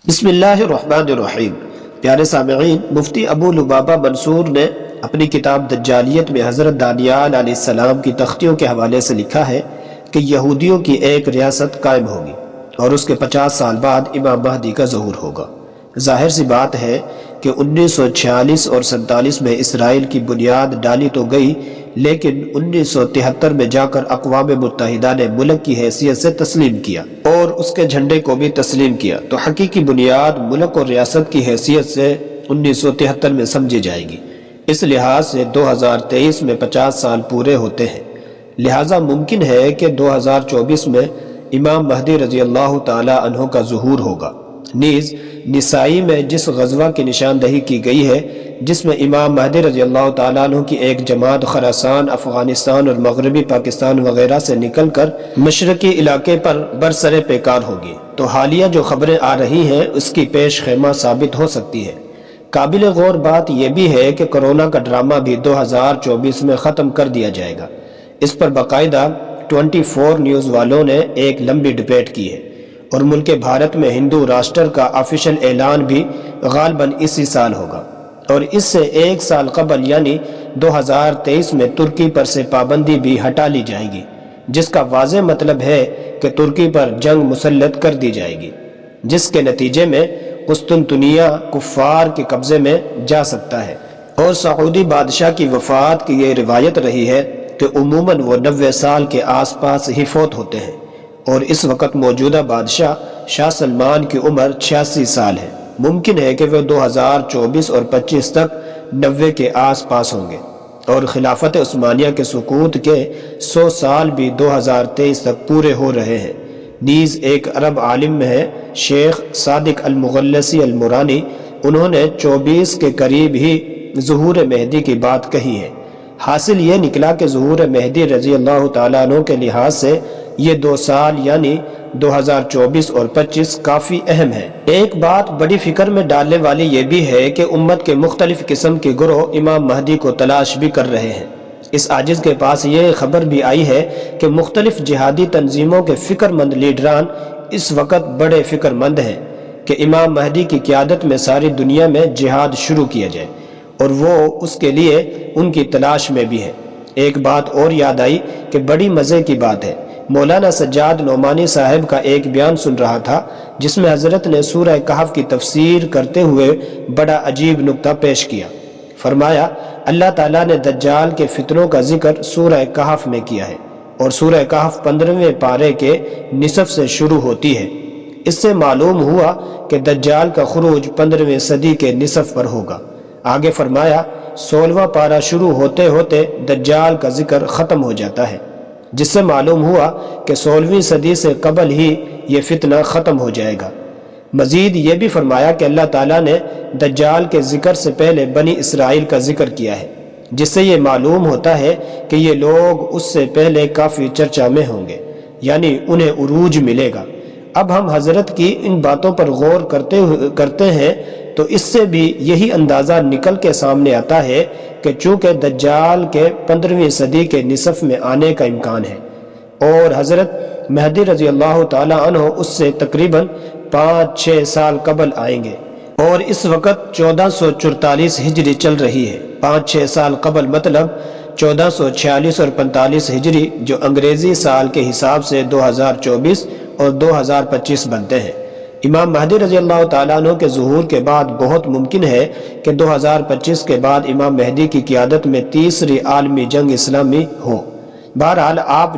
بسم اللہ الرحمن الرحیم۔ پیارے سامعین، مفتی ابو لبابہ منصور نے اپنی کتاب دجالیت میں حضرت دانیال علیہ السلام کی تختیوں کے حوالے سے لکھا ہے کہ یہودیوں کی ایک ریاست قائم ہوگی اور اس کے 50 سال بعد امام مہدی کا ظہور ہوگا۔ ظاہر سی بات ہے کہ 1946 اور 47 میں اسرائیل کی بنیاد ڈالی تو گئی، لیکن 1973 میں جا کر اقوام متحدہ نے ملک کی حیثیت سے تسلیم کیا اور اس کے جھنڈے کو بھی تسلیم کیا، تو حقیقی بنیاد ملک اور ریاست کی حیثیت سے 1973 میں سمجھی جائے گی۔ اس لحاظ سے 2023 میں 50 سال پورے ہوتے ہیں، لہٰذا ممکن ہے کہ 2024 میں امام مہدی رضی اللہ تعالی عنہ کا ظہور ہوگا۔ نیز نسائی میں جس غزوہ کی نشاندہی کی گئی ہے، جس میں امام مہدی رضی اللہ تعالیٰ عنہ کی ایک جماعت خراسان، افغانستان اور مغربی پاکستان وغیرہ سے نکل کر مشرقی علاقے پر برسر پیکار ہوگی، تو حالیہ جو خبریں آ رہی ہیں اس کی پیش خیمہ ثابت ہو سکتی ہے۔ قابل غور بات یہ بھی ہے کہ کرونا کا ڈرامہ بھی 2024 میں ختم کر دیا جائے گا۔ اس پر باقاعدہ 24 نیوز والوں نے ایک لمبی ڈبیٹ کی ہے، اور ملک بھارت میں ہندو راشٹر کا آفیشل اعلان بھی غالباً اسی سال ہوگا، اور اس سے ایک سال قبل یعنی 2023 میں ترکی پر سے پابندی بھی ہٹا لی جائے گی، جس کا واضح مطلب ہے کہ ترکی پر جنگ مسلط کر دی جائے گی، جس کے نتیجے میں قسطنطنیہ کفار کے قبضے میں جا سکتا ہے۔ اور سعودی بادشاہ کی وفات کی یہ روایت رہی ہے کہ عموماً وہ 90 سال کے آس پاس ہی فوت ہوتے ہیں، اور اس وقت موجودہ بادشاہ شاہ سلمان کی عمر 86 سال ہے۔ ممکن ہے کہ وہ 2024 اور 25 تک 90 کے آس پاس ہوں گے، اور خلافت عثمانیہ کے سقوط کے 100 سال بھی 2023 تک پورے ہو رہے ہیں۔ نیز ایک عرب عالم میں ہے شیخ صادق المغلسی المرانی، انہوں نے 24 کے قریب ہی ظہور مہدی کی بات کہی ہے۔ حاصل یہ نکلا کہ ظہور مہدی رضی اللہ تعالیٰ عنہ کے لحاظ سے یہ 2 سال یعنی 2024 اور 25 کافی اہم ہے۔ ایک بات بڑی فکر میں ڈالنے والی یہ بھی ہے کہ امت کے مختلف قسم کے گروہ امام مہدی کو تلاش بھی کر رہے ہیں۔ اس عاجز کے پاس یہ خبر بھی آئی ہے کہ مختلف جہادی تنظیموں کے فکر مند لیڈران اس وقت بڑے فکر مند ہیں کہ امام مہدی کی قیادت میں ساری دنیا میں جہاد شروع کیا جائے، اور وہ اس کے لیے ان کی تلاش میں بھی ہے۔ ایک بات اور یاد آئی کہ بڑی مزے کی بات ہے، مولانا سجاد نعمانی صاحب کا ایک بیان سن رہا تھا جس میں حضرت نے سورہ کہف کی تفسیر کرتے ہوئے بڑا عجیب نکتہ پیش کیا۔ فرمایا اللہ تعالیٰ نے دجال کے فتنوں کا ذکر سورہ کہف میں کیا ہے، اور سورہ کہف 15ویں پارے کے نصف سے شروع ہوتی ہے۔ اس سے معلوم ہوا کہ دجال کا خروج 15ویں صدی کے نصف پر ہوگا۔ آگے فرمایا 16واں پارہ شروع ہوتے ہوتے دجال کا ذکر ختم ہو جاتا ہے، جس سے معلوم ہوا کہ 16ویں صدی سے قبل ہی یہ فتنہ ختم ہو جائے گا۔ مزید یہ بھی فرمایا کہ اللہ تعالیٰ نے دجال کے ذکر سے پہلے بنی اسرائیل کا ذکر کیا ہے، جس سے یہ معلوم ہوتا ہے کہ یہ لوگ اس سے پہلے کافی چرچا میں ہوں گے، یعنی انہیں عروج ملے گا۔ اب ہم حضرت کی ان باتوں پر غور کرتے ہیں تو اس سے بھی یہی اندازہ نکل کے سامنے آتا ہے کہ چونکہ دجال کے 15ویں صدی کے نصف میں آنے کا امکان ہے، اور حضرت مہدی رضی اللہ تعالی عنہ اس سے تقریباً 5-6 سال قبل آئیں گے، اور اس وقت 1444 ہجری چل رہی ہے۔ 5-6 سال قبل مطلب 1446 اور 45 ہجری، جو انگریزی سال کے حساب سے 2024 اور 2025 بنتے ہیں۔ امام مہدی رضی اللہ تعالیٰ عنہ کے ظہور کے بعد بہت ممکن ہے کہ 2025 کے بعد امام مہدی کی قیادت میں تیسری عالمی جنگ اسلامی ہو۔ بہرحال آپ